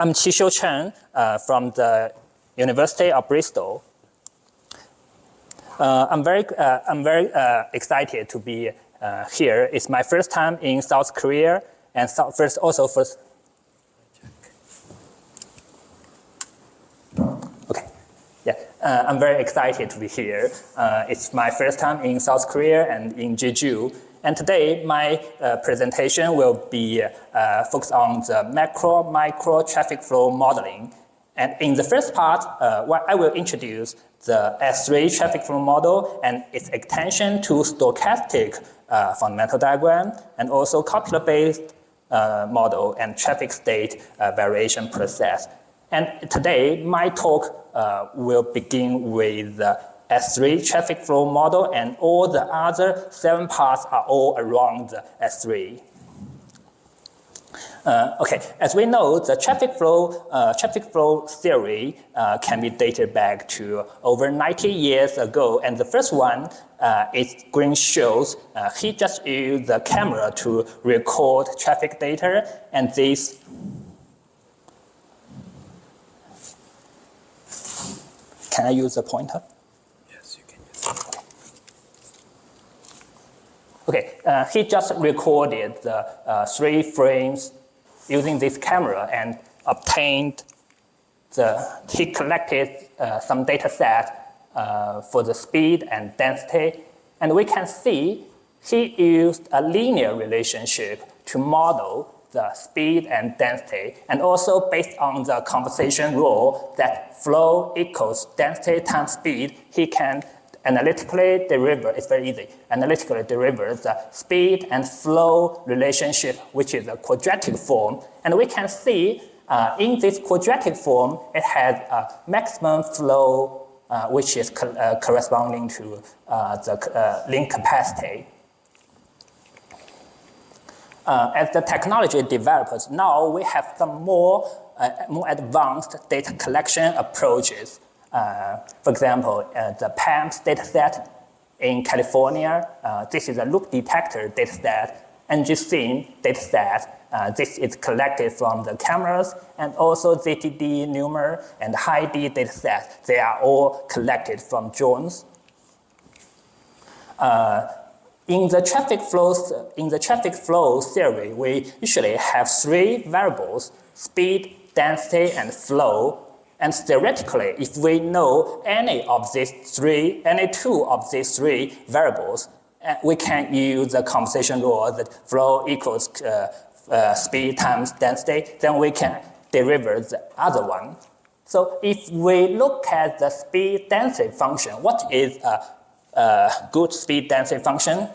I'm Qishou Chen from the University of Bristol. I'm very excited to be here. It's my first time in South Korea, and first. Okay, yeah. I'm very excited to be here. It's my first time in South Korea and in Jeju. And today, my presentation will be focused on the macro-micro traffic flow modeling. And in the first part, I will introduce the S3 traffic flow model and its extension to stochastic fundamental diagram, and also computer-based model and traffic state variation process. And today, my talk will begin with the S3 traffic flow model, and all the other 7 parts are all around the S3. Okay, as we know, the traffic flow theory can be dated back to over 90 years ago. And the first one, Green shows, he just used the camera to record traffic data, and this. Can I use the pointer? Yes, you can use it. Okay, he just recorded the 3 frames using this camera and he collected some data set for the speed and density. And we can see he used a linear relationship to model the speed and density, and also based on the conservation rule that flow equals density times speed, he can analytically derive, it's very easy, analytically derive the speed and flow relationship, which is a quadratic form. And we can see in this quadratic form, it has a maximum flow, which is corresponding to the link capacity. As the technology develops, now we have some more advanced data collection approaches. For example, the PAMS dataset in California, this is a loop detector dataset, NGSIN dataset. This is collected from the cameras, and also ZTD, NUMER, and HID dataset. They are all collected from drones. In the traffic flow theory, we usually have 3 variables: speed, density, and flow. And theoretically, if we know any 2 of these 3 variables, we can use the conservation rule that flow equals speed times density, then we can derive the other one. So if we look at the speed density function, what is a good speed density function?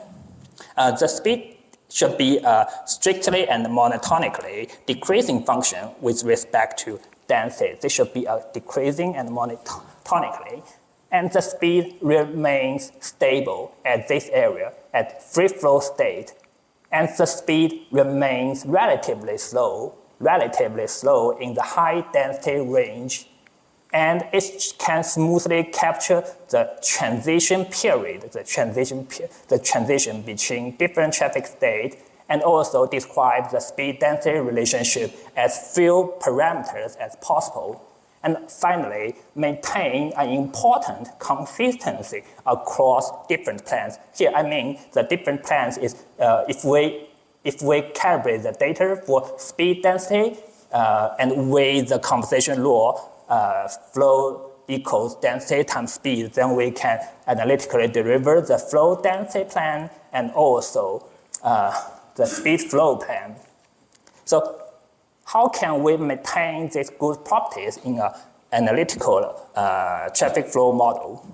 The speed should be a strictly and monotonically decreasing function with respect to density. This should be a decreasing and monotonically. And the speed remains stable at this area, at free flow state. And the speed remains relatively slow in the high density range. And it can smoothly capture the transition period, the transition between different traffic states, and also describe the speed density relationship as few parameters as possible. And finally, maintain an important consistency across different planes. Here, I mean the different planes is if we calibrate the data for speed density and with the conservation law, flow equals density times speed, then we can analytically derive the flow density plan and also the speed flow plan. So how can we maintain these good properties in an analytical traffic flow model?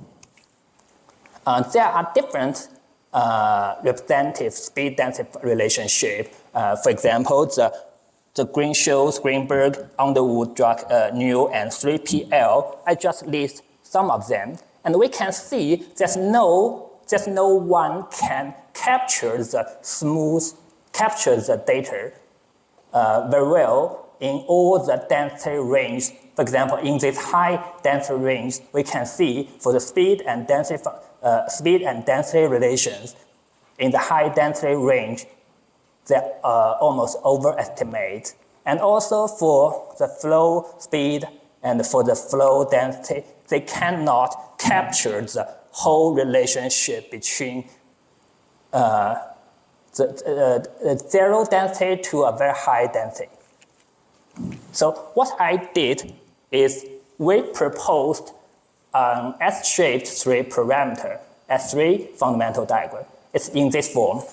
There are different representative speed density relationship. For example, the Green shows, Greenberg, Underwood, New, and 3PL. I just list some of them. And we can see there's no one can capture the data very well in all the density range. For example, in this high density range, we can see for the speed and density relations in the high density range, they almost overestimate And also for the flow speed and for the flow density, they cannot capture the whole relationship between the zero density to a very high density. So what I did is we proposed an S-shaped three-parameter S3 fundamental diagram. It's in this form.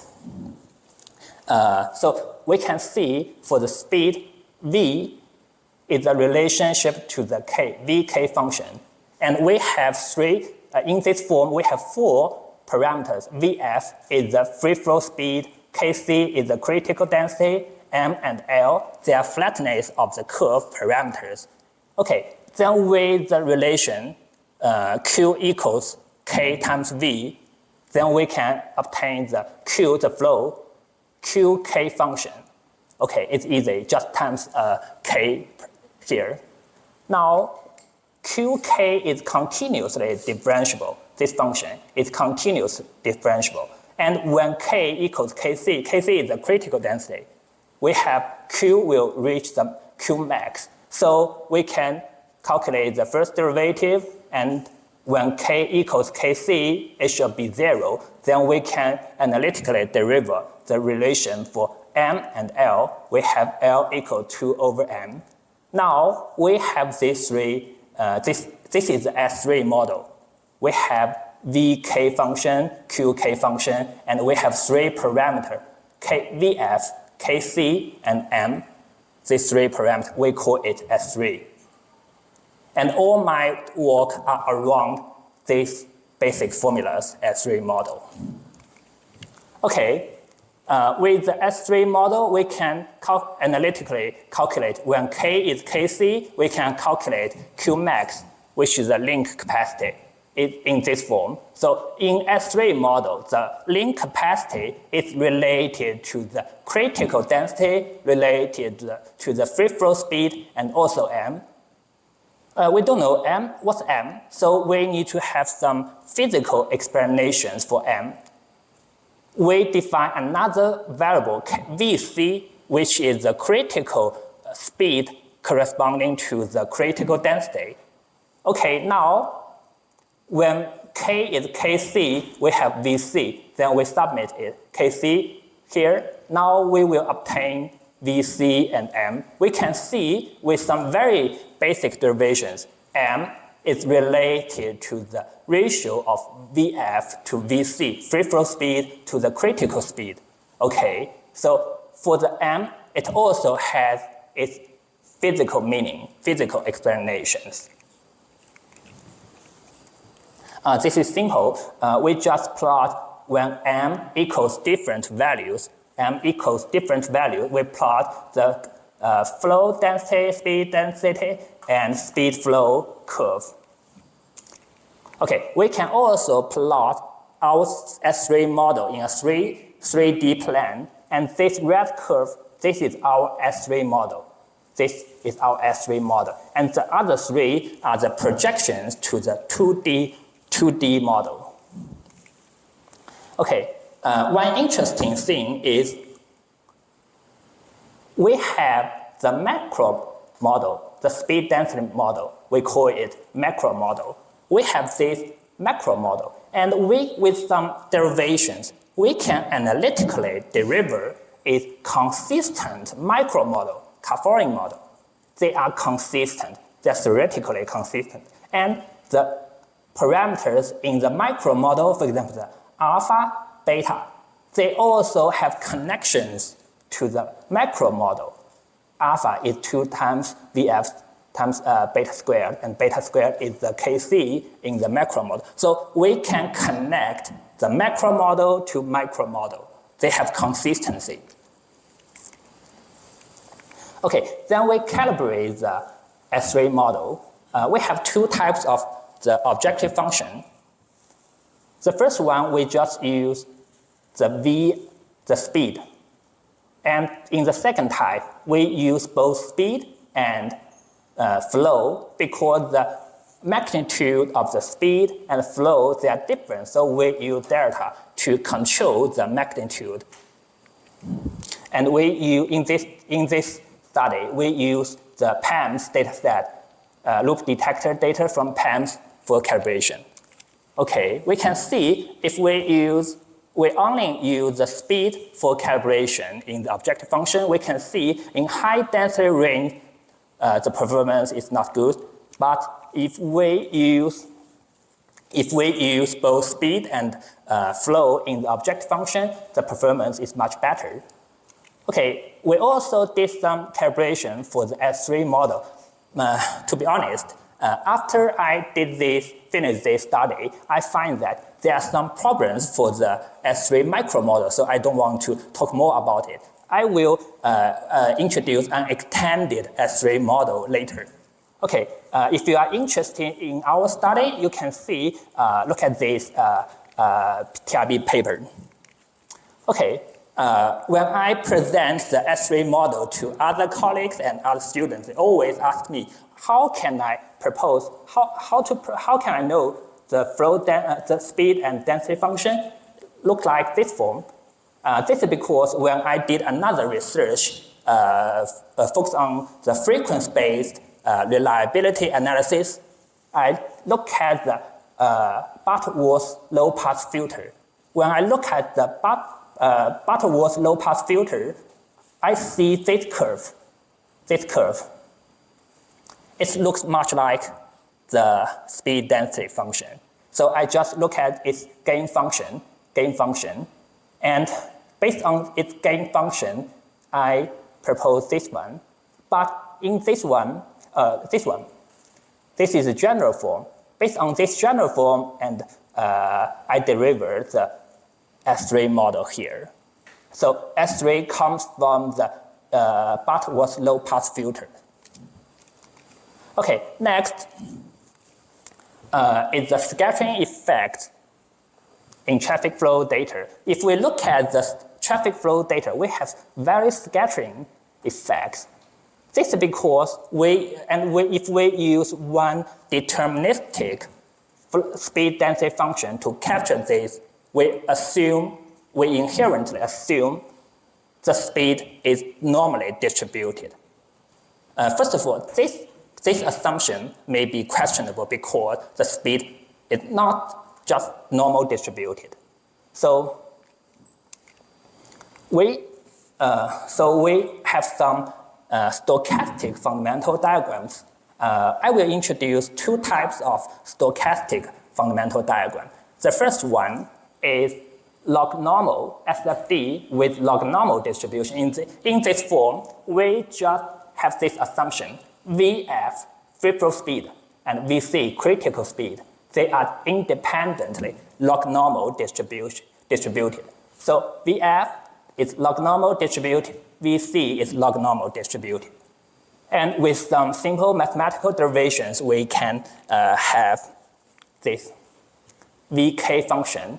So we can see for the speed, V is a relationship to the Vk function. And we have three, in this form, we have four parameters. Vf is the free flow speed, Kc is the critical density, M and L, they are flatness of the curve parameters. Okay, then with the relation Q equals K times V, then we can obtain the Q, the flow, Qk function. Okay, it's easy, just times K here. Now, Qk is continuously differentiable. This function is continuously differentiable. And when K equals Kc, Kc is the critical density, we have Q will reach the Q max. So we can calculate the first derivative, and when K equals Kc, it should be 0. Then we can analytically derive the relation for M and L. We have L equal 2 over M. Now we have these three, this is the S3 model. We have Vk function, Qk function, and we have three parameters, Vf, Kc, and M. These three parameters, we call it S3. And all my work are around these basic formulas, S3 model. Okay, with the S3 model, we can analytically calculate when K is Kc, we can calculate Qmax, which is the link capacity, in this form. So in S3 model, the link capacity is related to the critical density, related to the free flow speed, and also M. We don't know M, what's M, so we need to have some physical explanations for M. We define another variable, Vc, which is the critical speed corresponding to the critical density. Okay, now, when K is Kc, we have Vc, then we submit it, Kc here. Now we will obtain Vc and M. We can see with some very basic derivations, M is related to the ratio of Vf to Vc, free flow speed to the critical speed. Okay, so for the M, it also has its physical meaning, physical explanations. This is simple. We just plot when M equals different values. M equals different value. We plot the flow density, speed density, and speed flow curve. Okay, we can also plot our S3 model in a 3D plan. And this red curve, this is our S3 model. This is our S3 model. And the other three are the projections to the 2D model. Okay, one interesting thing is we have the macro model, the speed density model. We call it macro model. We have this macro model, and with some derivations, we can analytically derive a consistent micro model, Ka-Foring model. They are consistent, they're theoretically consistent. And the parameters in the micro model, for example, the alpha, beta, they also have connections to the macro model. Alpha is 2 times Vf times beta squared, and beta squared is the Kc in the macro model. So we can connect the macro model to micro model. They have consistency. Okay, then we calibrate the S3 model. We have two types of the objective function. The first one, we just use the speed. And in the second type, we use both speed and flow because the magnitude of the speed and flow, they are different. So we use delta to control the magnitude. And we use, in this study, we use the PAMS dataset, loop detector data from PAMS for calibration. Okay, we can see if we only use the speed for calibration in the objective function, we can see in high density range, the performance is not good. But if we use both speed and flow in the objective function, the performance is much better. Okay, we also did some calibration for the S3 model. To be honest, after I finished this study, I find that there are some problems for the S3 micro model, so I don't want to talk more about it. I will introduce an extended S3 model later. Okay, if you are interested in our study, you can see, look at this TRB paper. Okay, when I present the S3 model to other colleagues and other students, they always ask me, how can I propose, how can I know the flow, the speed and density function look like this form? This is because when I did another research focused on the frequency-based reliability analysis, I look at the Butterworth low-pass filter. When I look at the Butterworth low-pass filter, I see this curve. It looks much like the speed density function. So I just look at its gain function, and based on its gain function, I propose this one. But in this is a general form. Based on this general form, and I delivered the S3 model here. So S3 comes from the Butterworth low-pass filter. Okay, next is the scattering effect in traffic flow data. If we look at the traffic flow data, we have very scattering effects. This is because if we use one deterministic speed density function to capture this, we inherently assume the speed is normally distributed. First of all, this assumption may be questionable because the speed is not just normal distributed. So we have some stochastic fundamental diagrams. I will introduce two types of stochastic fundamental diagram. The first one is log normal SFD with log normal distribution. In this form, we just have this assumption: VF, free flow speed, and VC, critical speed. They are independently log normal distributed. So VF is log normal distributed, VC is log normal distributed. And with some simple mathematical derivations, we can have this VK function,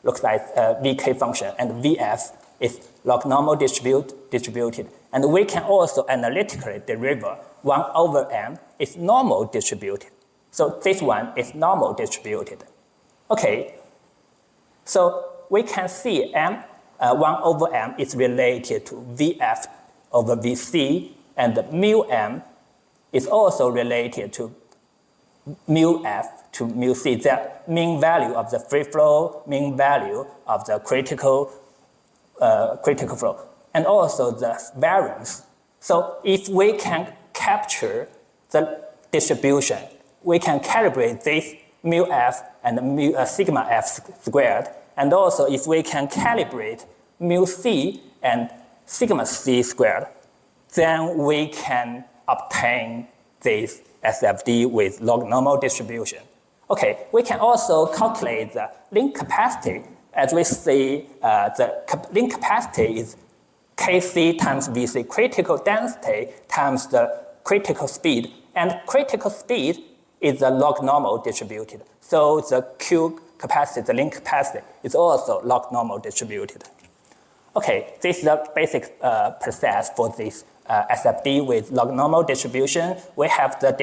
looks like VK function, and VF is log normal distributed. And we can also analytically derive 1 over m is normal distributed. So this one is normal distributed. Okay, so we can see 1 over m is related to VF over VC, and mu m is also related to mu f to mu c, the mean value of the free flow, mean value of the critical flow, and also the variance. So if we can capture the distribution, we can calibrate this mu f and sigma f squared. And also if we can calibrate mu c and sigma c squared, then we can obtain this SFD with log normal distribution. Okay, we can also calculate the link capacity. As we see, the link capacity is Kc times Vc, critical density times the critical speed. And critical speed is the log normal distributed. So the Q capacity, the link capacity, is also log normal distributed. Okay, this is the basic process for this SFD with log normal distribution. We have the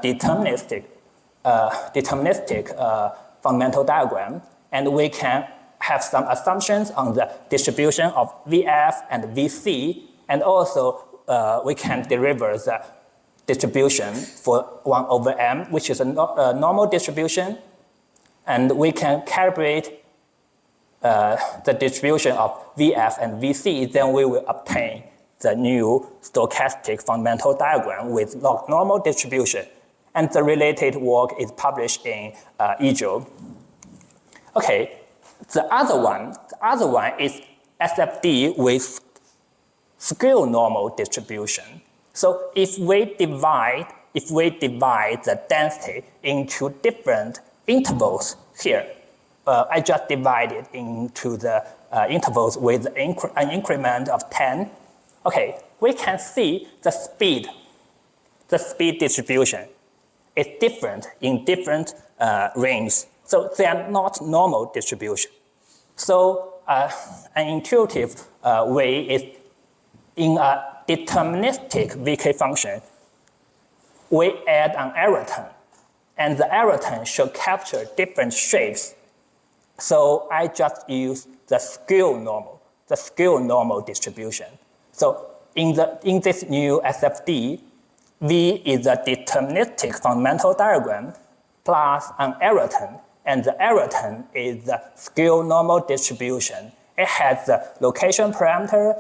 deterministic fundamental diagram, and we can have some assumptions on the distribution of VF and VC, and also we can deliver the distribution for 1 over m, which is a normal distribution, and we can calibrate the distribution of Vf and Vc, then we will obtain the new stochastic fundamental diagram with log normal distribution. And the related work is published in eJoule. Okay, the other one is SFD with scale normal distribution. So if we divide the density into different intervals here, I just divided into the intervals with an increment of 10. Okay, we can see the speed distribution is different in different ranges. So they are not normal distribution. So an intuitive way is in a deterministic VK function, we add an error term, and the error term should capture different shapes. So I just use the scale normal distribution. So in this new SFD, V is a deterministic fundamental diagram plus an error term, and the error term is the scale normal distribution. It has the location parameter,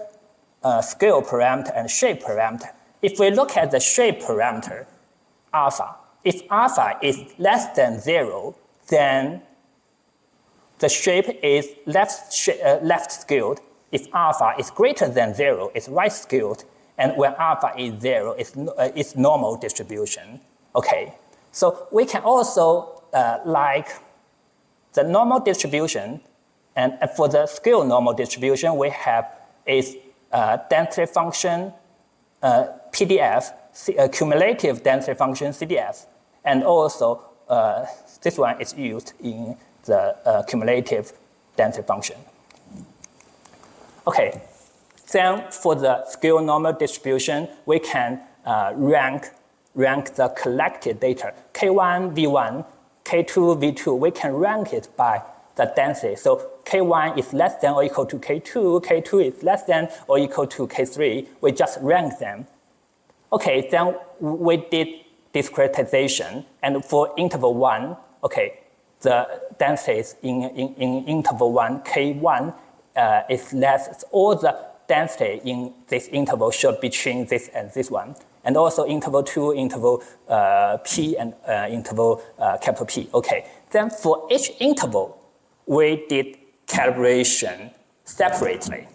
scale parameter, and shape parameter. If we look at the shape parameter, alpha, if alpha is less than 0, then the shape is left scaled. If alpha is greater than 0, it's right scaled. And when alpha is 0, it's normal distribution. Okay, so we can also like the normal distribution, and for the scale normal distribution, we have is density function PDF, cumulative density function CDF, and also this one is used in the cumulative density function. Okay, then for the scale normal distribution, we can rank the collected data, K1, V1, K2, V2. We can rank it by the density. So K1 is less than or equal to K2, K2 is less than or equal to K3. We just rank them. Okay, then we did discretization, and for interval 1, okay, the densities in interval 1, K1 is less. All the density in this interval should be between this and this one. And also interval 2, interval P, and interval capital P. Okay, then for each interval, we did calibration separately.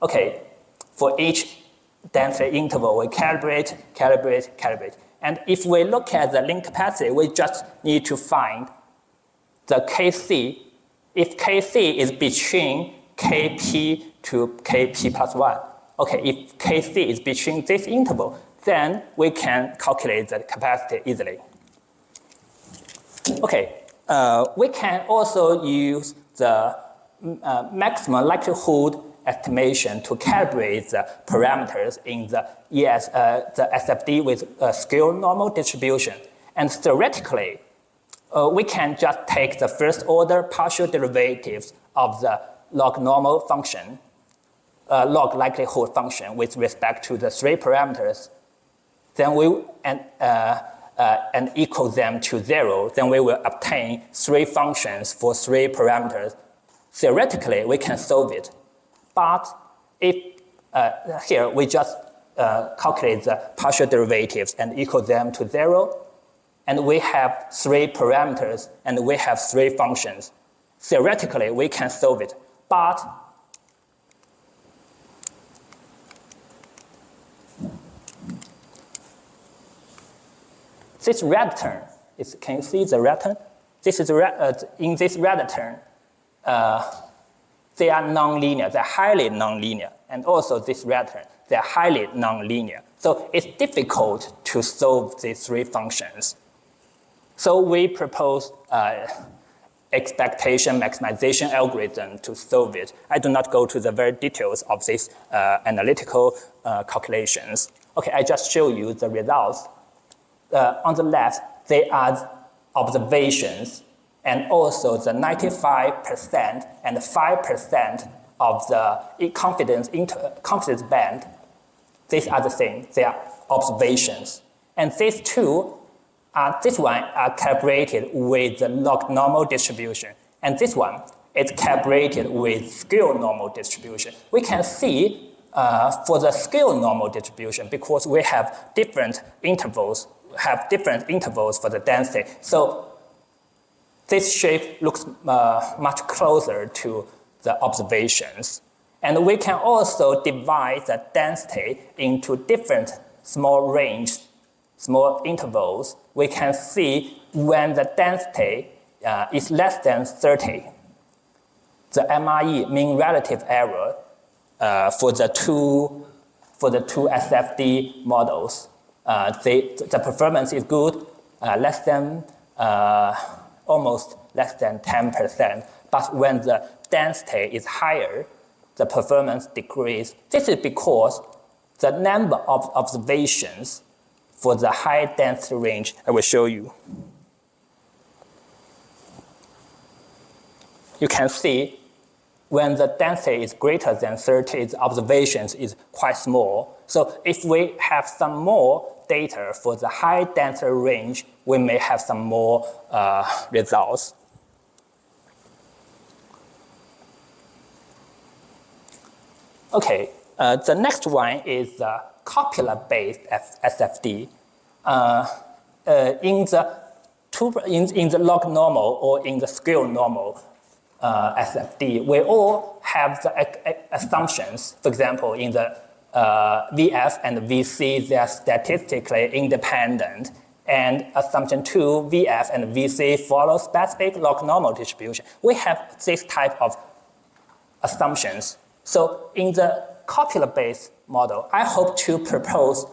Okay, for each density interval, we calibrate. And if we look at the link capacity, we just need to find the Kc. If Kc is between Kp to Kp plus 1, okay, if Kc is between this interval, then we can calculate the capacity easily. Okay, we can also use the maximum likelihood estimation to calibrate the parameters in the the SFD with scale normal distribution. And theoretically, we can just take the first order partial derivatives of the log normal function, log likelihood function with respect to the 3 parameters, then and equal them to 0, then we will obtain 3 functions for 3 parameters. Theoretically, we can solve it. But if here we just calculate the partial derivatives and equal them to 0, and we have 3 parameters and we have 3 functions. Theoretically, we can solve it. But this red term, can you see the red term? This is in this red term, they are nonlinear, they're highly nonlinear. And also this red term, they're highly nonlinear. So it's difficult to solve these 3 functions. So we propose expectation maximization algorithm to solve it. I do not go to the very details of these analytical calculations. Okay, I just show you the results. On the left, they are observations, and also the 95% and 5% of the confidence band, these are the same. They are observations. And these two this one are calibrated with the log normal distribution. And this one is calibrated with scale normal distribution. We can see for the scale normal distribution, because we have different intervals for the density. So this shape looks much closer to the observations. And we can also divide the density into different small intervals. We can see when the density is less than 30, the MRE, mean relative error, for the two SFD models, the performance is good, almost less than 10%. But when the density is higher, the performance decreases. This is because the number of observations for the high density range, I will show you. You can see when the density is greater than 30, the observations is quite small. So if we have some more data for the high density range, we may have some more results. Okay, the next one is the copula-based SFD. In the log normal or in the scale normal SFD, we all have the assumptions. For example, in the VF and VC, they are statistically independent. And assumption 2, VF and VC follow specific log normal distribution. We have this type of assumptions. So in the copula-based model, I hope to propose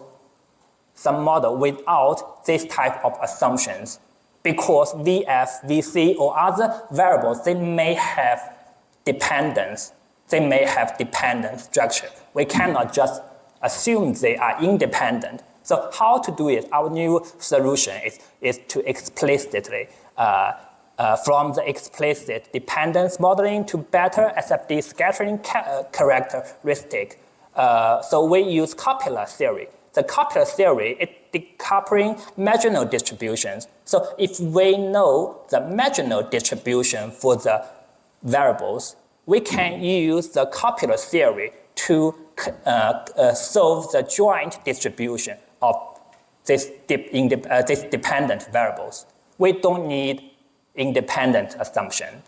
some model without this type of assumptions, because VF, VC, or other variables, they may have dependence. They may have dependent structure. We cannot just assume they are independent. So how to do it? Our new solution is to explicitly, from the explicit dependence modeling to better SFD scattering characteristic. So we use copula theory. The copula theory is decoupling marginal distributions. So if we know the marginal distribution for the variables, we can use the copula theory to solve the joint distribution of these dependent variables. We don't need independent assumption.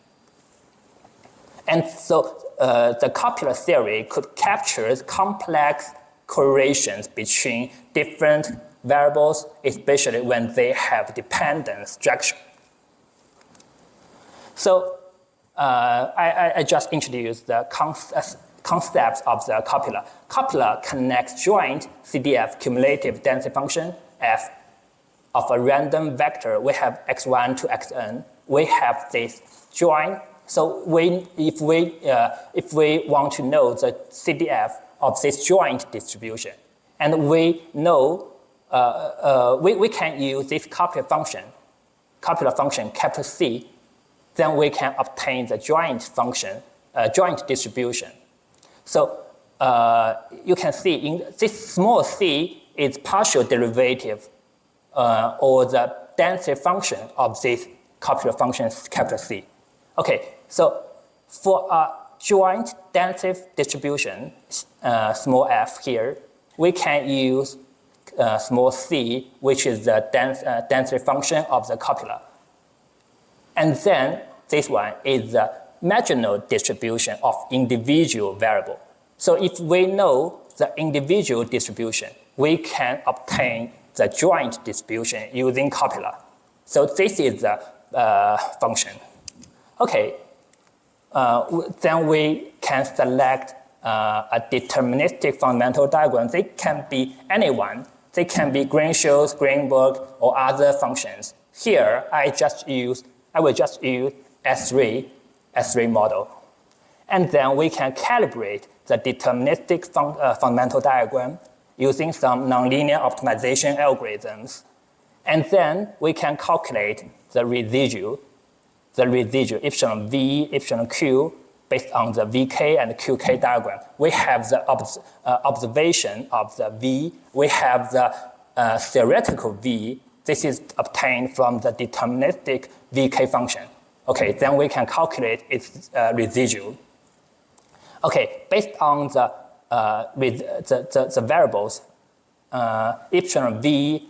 And so the copula theory could capture complex correlations between different variables, especially when they have dependent structure. So I just introduced the concepts of the copula. Copula connects joint CDF cumulative density function f of a random vector. We have x1 to xn. We have this joint. So if we want to know the CDF of this joint distribution, and we know we can use this copula function capital C, then we can obtain the joint function, joint distribution. So you can see in this small c is partial derivative or the density function of this copula function capital C. Okay, so for a joint density distribution, small f here, we can use small c, which is the density function of the copula. And then this one is the marginal distribution of individual variable. So if we know the individual distribution, we can obtain the joint distribution using copula. So this is the function. Okay, then we can select a deterministic fundamental diagram. They can be anyone. They can be Green-Schulz, Greenberg, or other functions. Here, I will just use S3 model. And then we can calibrate the deterministic fundamental diagram using some nonlinear optimization algorithms. And then we can calculate the residual epsilon V, epsilon Q, based on the VK and QK diagram. We have the observation of the V. We have the theoretical V. This is obtained from the deterministic VK function. Okay, then we can calculate its residual. Okay, based on the variables, epsilon V,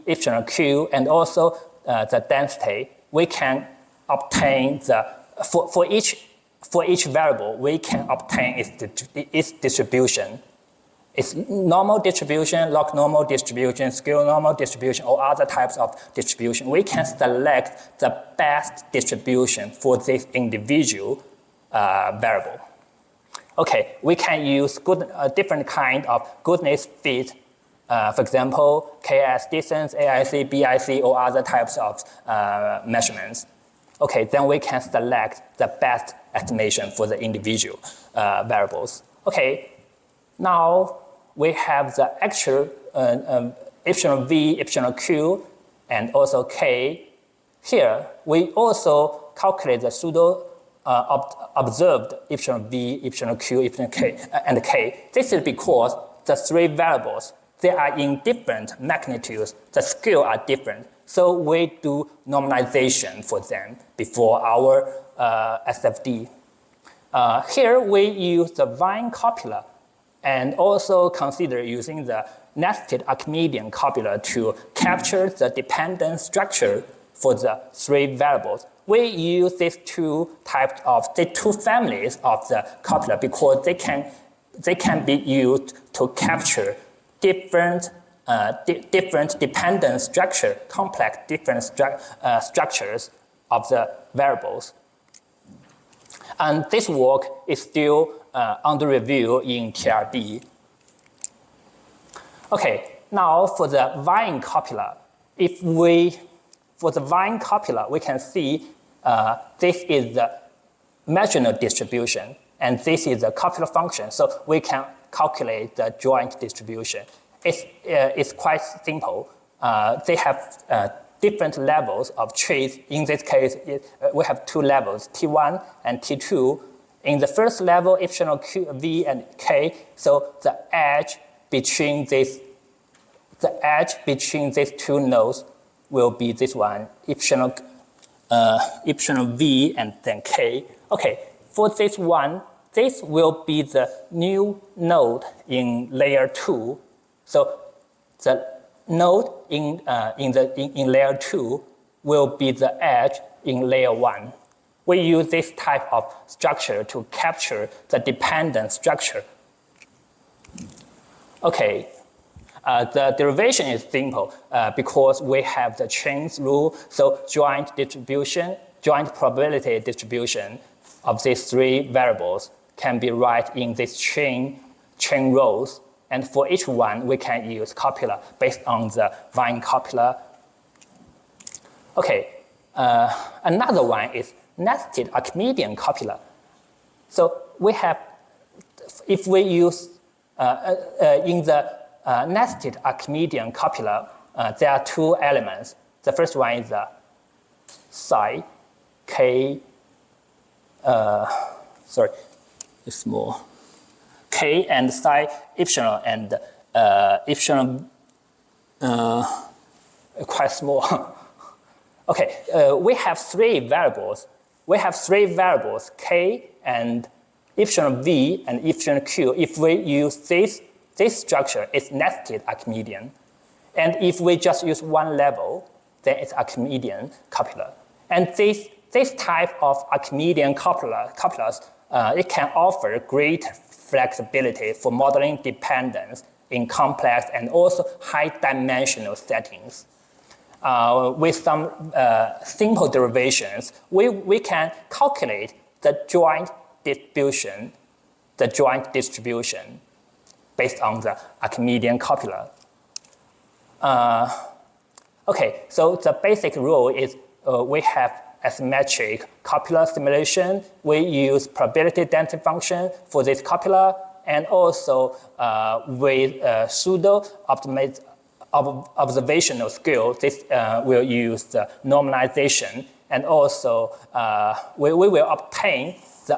epsilon Q, and also the density, we can obtain for each variable, we can obtain its distribution. It's normal distribution, log normal distribution, scale normal distribution, or other types of distribution. We can select the best distribution for this individual variable. Okay, we can use different kind of goodness fit. For example, KAIST distance, AIC, BIC, or other types of measurements. Okay, then we can select the best estimation for the individual variables. Okay, now we have the actual epsilon V, epsilon Q, and also K. Here, we also calculate the pseudo observed epsilon V, epsilon Q, epsilon K, and K. This is because the three variables, they are in different magnitudes. The scale are different. So we do normalization for them before our SFD. Here we use the Vine copula and also consider using the nested Archimedean copula to capture the dependent structure for the three variables. We use these two families of the copula because they can be used to capture different dependent structure, complex different structures of the variables. And this work is still under review in TRD. Okay, now for the Vine copula, for the Vine copula, we can see this is the marginal distribution, and this is the copula function. So we can calculate the joint distribution. It's quite simple. They have different levels of trees. In this case, we have two levels, T1 and T2. In the first level, epsilon Q, V, and K. So the edge between these two nodes will be this one, epsilon V and then K. Okay, for this one, this will be the new node in layer 2. So the node in layer 2 will be the edge in layer 1. We use this type of structure to capture the dependent structure. Okay, the derivation is simple because we have the chains rule. So joint probability distribution of these three variables can be written in this chain rows. And for each one, we can use copula based on the Vine copula. Okay, another one is nested Archimedean copula. So we have, if we use in the nested Archimedean copula, there are two elements. The first one is the psi k. It's small. K and psi epsilon and epsilon quite small. Okay, we have three variables. We have three variables, K and epsilon V and epsilon Q. If we use this structure, it's nested Archimedean. And if we just use one level, then it's Archimedean copula. And this type of Archimedean copulas, it can offer great flexibility for modeling dependence in complex and also high-dimensional settings. With some simple derivations, we can calculate the joint distribution based on the Archimedean copula. Okay, so the basic rule is we have asymmetric copula simulation. We use probability density function for this copula, and also with pseudo observational scale, this will use the normalization, and also we will obtain the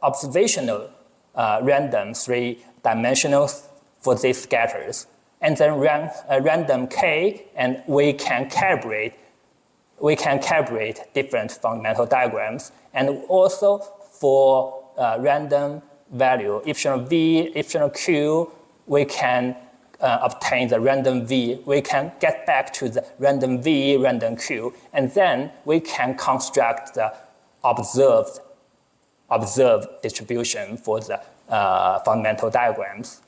observational random three-dimensional for these scatters, and then run a random K, and we can calibrate different fundamental diagrams, and also for random value epsilon V, epsilon Q, we can obtain the random V. We can get back to the random V, random Q, and then we can construct the observed distribution for the fundamental diagrams.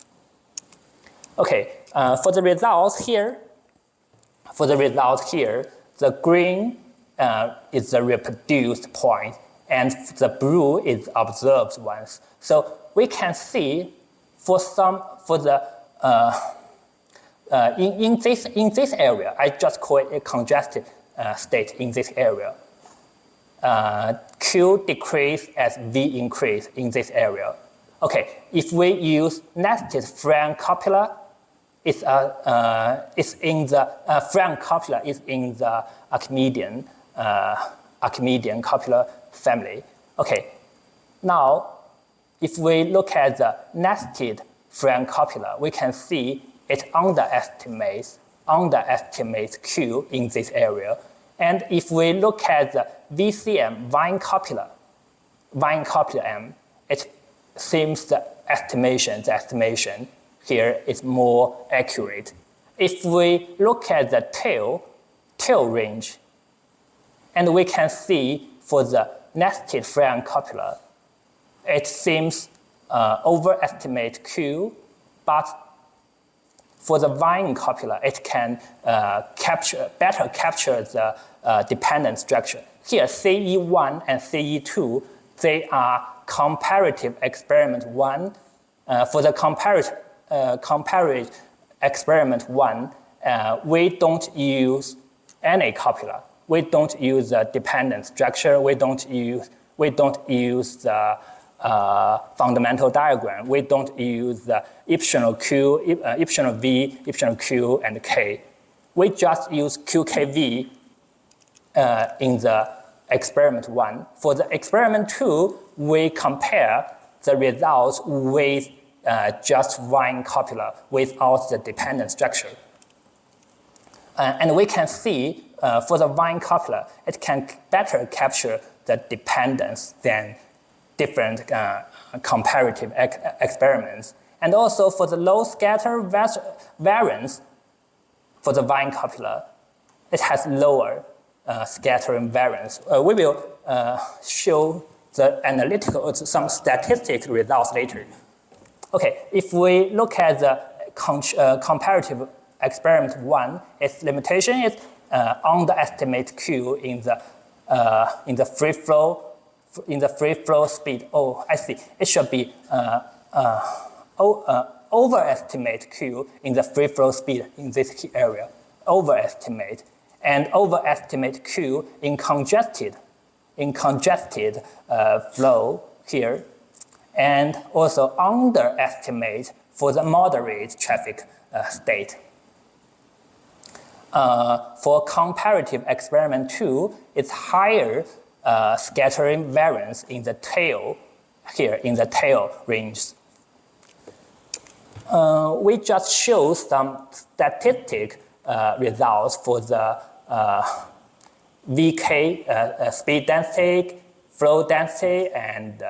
Okay, for the results here, the green is the reproduced point, and the blue is observed ones. So we can see in this area, I just call it a congested state in this area. Q decrease as V increase in this area. Okay, if we use nested Frank copula, Frank copula is in the Archimedean copula family. Okay, now if we look at the nested Frank copula, we can see it underestimates Q in this area. And if we look at the VCM, Vine copula M, it seems the estimation here is more accurate. If we look at the tail range, and we can see for the nested Frank copula, it seems overestimate Q, but for the Vine copula, it can better capture the dependent structure. Here, CE1 and CE2, they are comparative experiment 1. For the comparative experiment 1, we don't use any copula. We don't use the dependent structure. We don't use the fundamental diagram. We don't use the epsilon Q, epsilon V, epsilon Q, and K. We just use QKV in the experiment 1. For the experiment 2, we compare the results with just Vine copula without the dependent structure. And we can see for the Vine copula, it can better capture the dependence than different comparative experiments. And also for the low scatter variance for the Vine copula, it has lower scattering variance. We will show the analytical, some statistic results later. Okay, if we look at the comparative experiment 1, its limitation is underestimate Q in the free flow. In the free flow speed, I see. It should be overestimate Q in the free flow speed in this area. Overestimate. And overestimate Q in congested flow here. And also underestimate for the moderate traffic state. For comparative experiment 2, it's higher scattering variance in the tail, here in the tail range. We just show some statistic results for the VK, speed density, flow density, and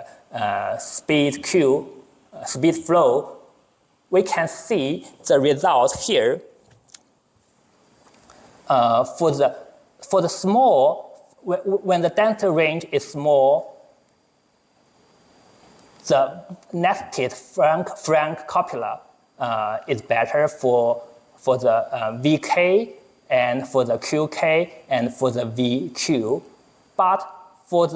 speed Q, speed flow. We can see the results here. For the small, when the density range is small, the nested Frank copula is better for the VK and for the QK and for the VQ. But for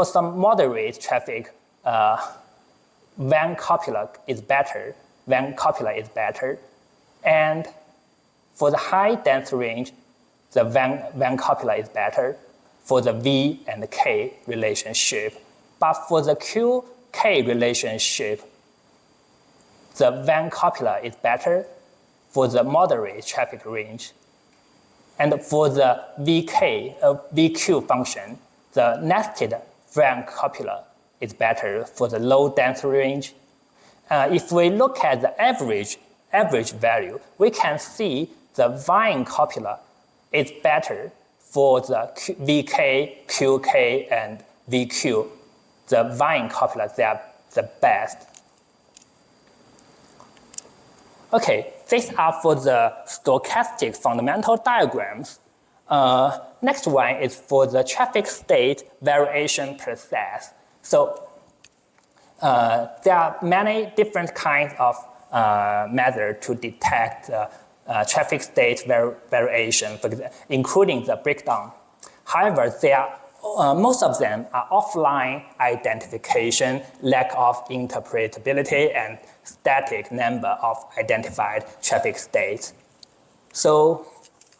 some moderate traffic, Van copula is better. And for the high density range, the Van copula is better for the V and the K relationship. But for the QK relationship, the Van copula is better for the moderate traffic range. And for the VQ function, the nested Van copula is better for the low density range. If we look at the average value, we can see the Vine copula is better for the VK, QK, and VQ. The Vine copula, they are the best. Okay, these are for the stochastic fundamental diagrams. Next one is for the traffic state variation process. So there are many different kinds of methods to detect traffic state variation, including the breakdown. However, most of them are offline identification, lack of interpretability, and static number of identified traffic states. So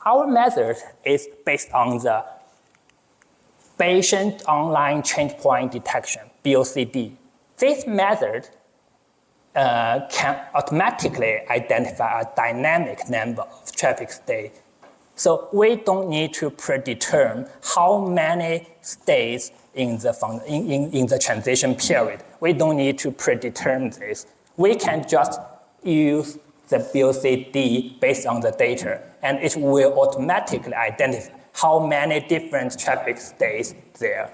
our method is based on the Bayesian online change point detection, BOCD. This method can automatically identify a dynamic number of traffic states. So we don't need to predetermine how many states in the transition period. We don't need to predetermine this. We can just use the BOCD based on the data, and it will automatically identify how many different traffic states there.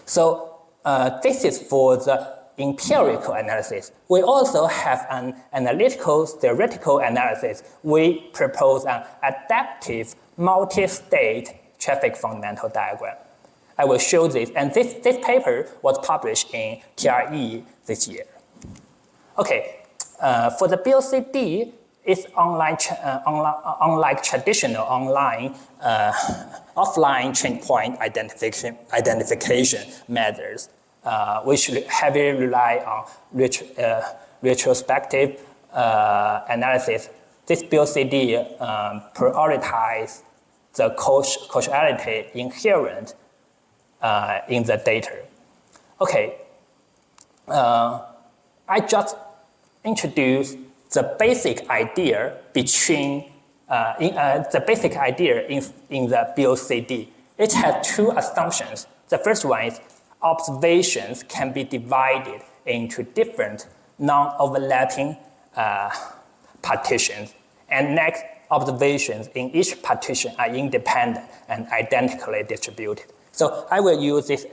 So this is for the empirical analysis. We also have an analytical theoretical analysis. We propose an adaptive multi-state traffic fundamental diagram. I will show this, and this paper was published in TRE this year. Okay, for the BOCD, it's unlike traditional online offline change point identification methods. We should heavily rely on retrospective analysis. This BOCD prioritizes the causality inherent in the data. Okay, I just introduced the basic idea in the BOCD. It has two assumptions. The first one is observations can be divided into different non-overlapping partitions, and next, observations in each partition are independent and identically distributed. So I will use this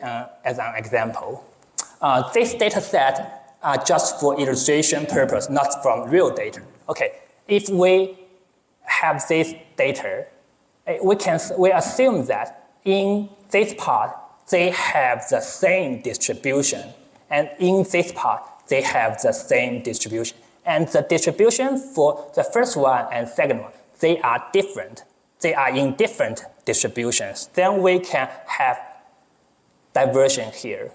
as an example. This data set are just for illustration purpose, not from real data. Okay, if we have this data, we assume that in this part, they have the same distribution, and in this part, they have the same distribution. And the distribution for the first one and second one, they are different. They are in different distributions. Then we can have diversion here.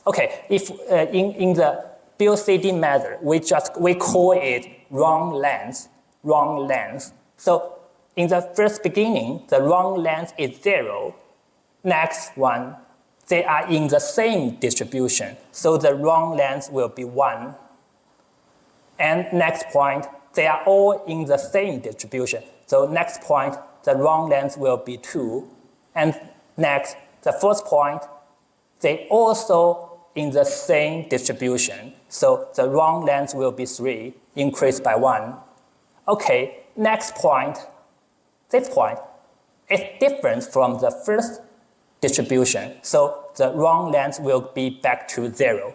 Okay, if in the BOCD method, we call it wrong length. So in the first beginning, the wrong length is 0. Next one, they are in the same distribution, so the wrong length will be 1. And next point, they are all in the same distribution. So next point, the wrong length will be 2. And next, the fourth point, they also in the same distribution. So the wrong length will be 3, increased by 1. Okay, next point, this point is different from the first distribution. So the wrong length will be back to 0.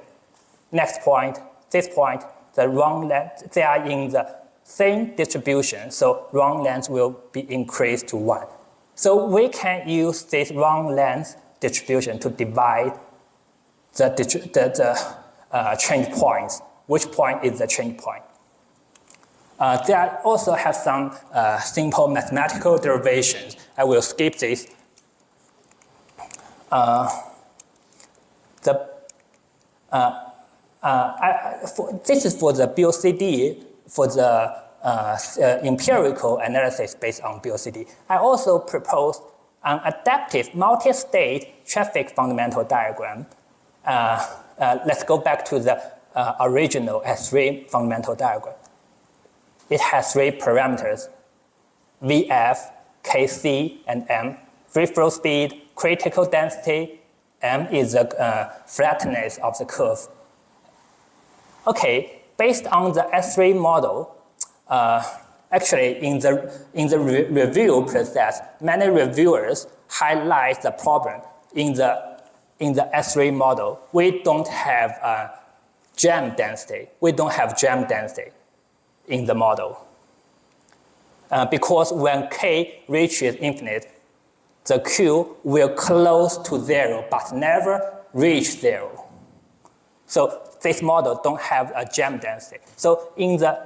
Next point, this point, the wrong length, they are in the same distribution. So wrong length will be increased to 1. So we can use this wrong length distribution to divide the change points. Which point is the change point? There also have some simple mathematical derivations. I will skip this. This is for the BOCD, for the empirical analysis based on BOCD. I also propose an adaptive multi-state traffic fundamental diagram. Let's go back to the original S3 fundamental diagram. It has 3 parameters, VF, KC, and M, free flow speed, critical density, M is the flatness of the curve. Okay, based on the S3 model, actually in the review process, many reviewers highlight the problem in the S3 model. We don't have jam density. We don't have jam density in the model. Because when K reaches infinite, the Q will close to 0 but never reach 0. So this model don't have a jam density. So in the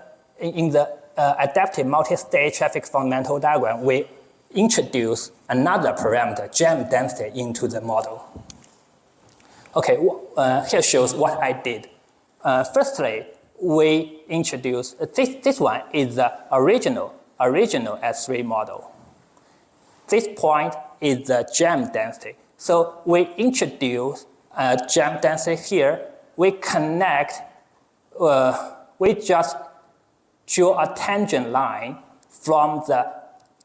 adaptive multi-state traffic fundamental diagram, we introduce another parameter, jam density, into the model. Okay, here shows what I did. Firstly, we introduce, this one is the original S3 model. This point is the jam density. So we introduce jam density here. We connect, we just draw a tangent line from the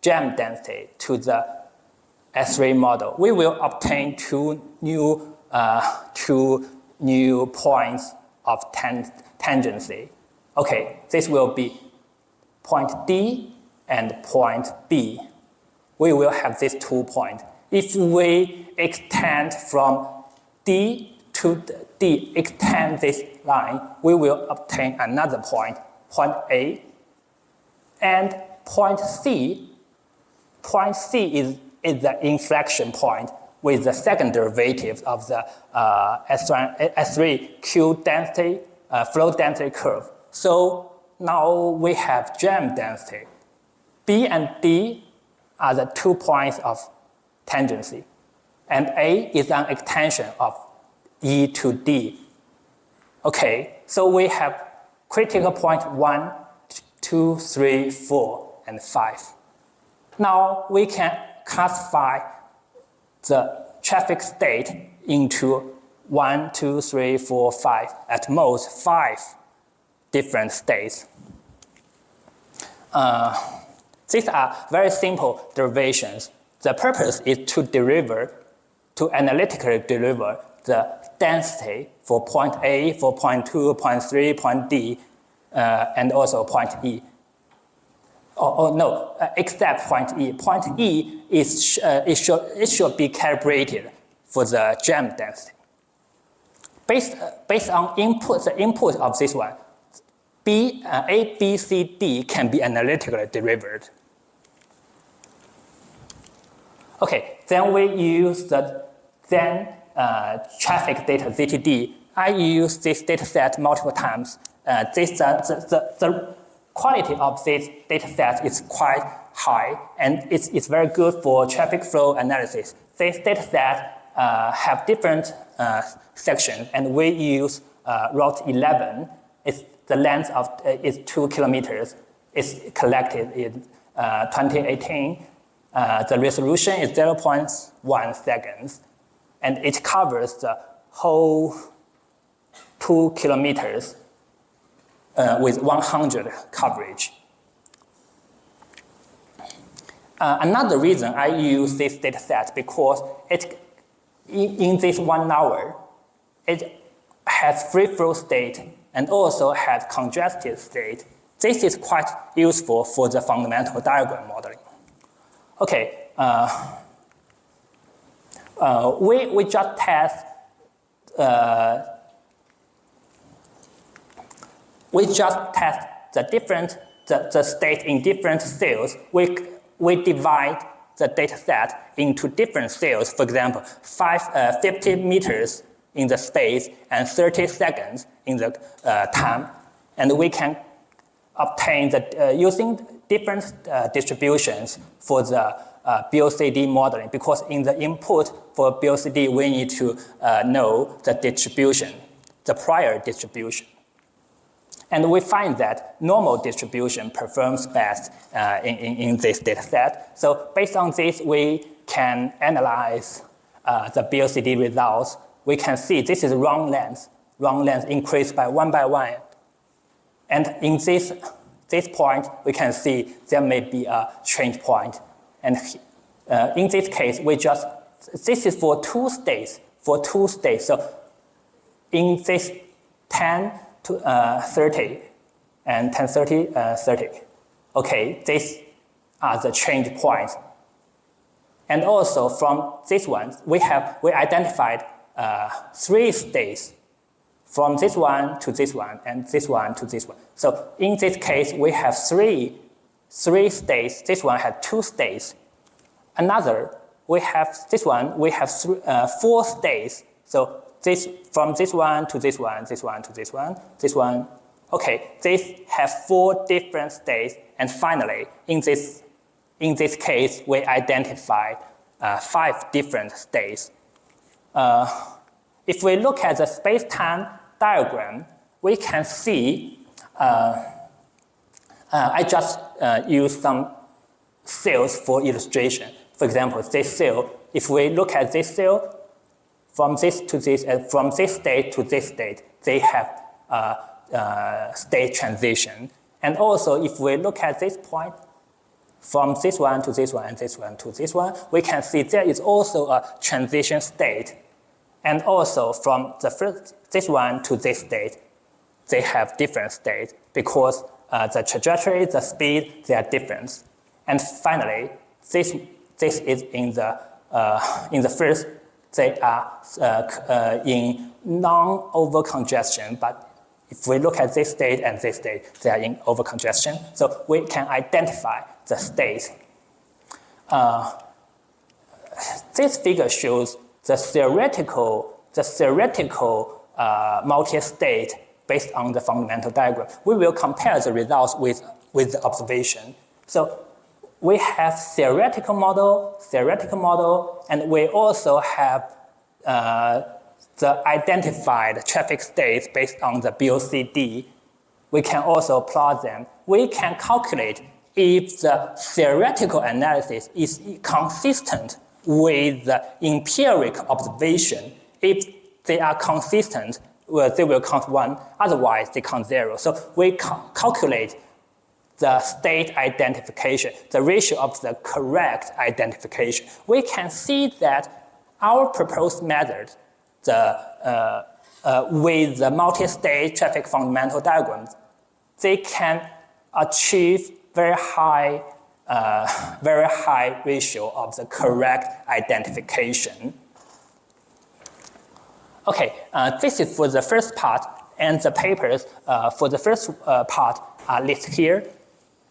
jam density to the S3 model. We will obtain two new points of tangency. Okay, this will be point D and point B. We will have these 2 points. If we extend from D to D, extend this line, we will obtain another point, point A. And point C is the inflection point with the second derivative of the S3 Q density, flow density curve. So now we have jam density. B and D are the 2 points of tangency. And A is an extension of E to D. Okay, so we have critical point 1, 2, 3, 4, and 5. Now we can classify the traffic state into 1, 2, 3, 4, 5, at most 5 different states. These are very simple derivations. The purpose is to analytically deliver the density for point A, for point 2, point 3, point D, and also point E. Except point E. Point E it should be calibrated for the jam density. Based on the input of this one, A, B, C, D can be analytically derived. Okay, then we use the traffic data ZTD. I use this data set multiple times. The quality of this data set is quite high, and it's very good for traffic flow analysis. This data set have different sections, and we use route 11. The length of is 2 kilometers. It's collected in 2018. The resolution is 0.1 seconds, and it covers the whole 2 kilometers with 100 coverage. Another reason I use this data set because in this 1 hour, it has free flow state and also has congested state. This is quite useful for the fundamental diagram modeling. Okay, we just test the state in different cells. We divide the data set into different cells. For example, 50 meters in the space and 30 seconds in the time, and we can obtain using different distributions for the BOCD modeling, because in the input for BOCD, we need to know the distribution, the prior distribution. And we find that normal distribution performs best in this data set. So based on this, we can analyze the BOCD results. We can see this is wrong length increased by 1 by 1. And in this point, we can see there may be a change point. And in this case, this is for 2 states. for 2 states. So in this 10 to 30 and 10, 30, 30. Okay, these are the change points. And also from this one, we identified 3 states from this one to this one and this one to this one. So in this case, we have three states. This one has 2 states. Another, we have this one, we have 4 states. So from this one to this one, this one to this one, this one. Okay, these have 4 different states. And finally, in this case, we identify 5 different states. If we look at the space-time diagram, we can see, I just used some cells for illustration. For example, this cell, if we look at this cell, from this to this, and from this state to this state, they have state transition. And also, if we look at this point, from this one to this one and this one to this one, we can see there is also a transition state. And also from this one to this state, they have different states because the trajectory, the speed, they are different. And finally, this is in the first, they are in non-overcongestion, but if we look at this state and this state, they are in overcongestion. So we can identify the state. This figure shows the theoretical multi-state based on the fundamental diagram. We will compare the results with the observation. So we have theoretical model, and we also have the identified traffic states based on the BOCD. We can also plot them. We can calculate if the theoretical analysis is consistent with the empirical observation. If they are consistent, well, they will count 1, otherwise they count 0. So we calculate the state identification, the ratio of the correct identification. We can see that our proposed method, with the multi-state traffic fundamental diagrams, they can achieve very high ratio of the correct identification. Okay, this is for the first part, and the papers for the first part are listed here.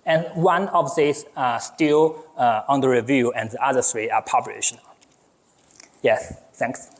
And one of these are still under review, and the other 3 are published now. Yes, thanks.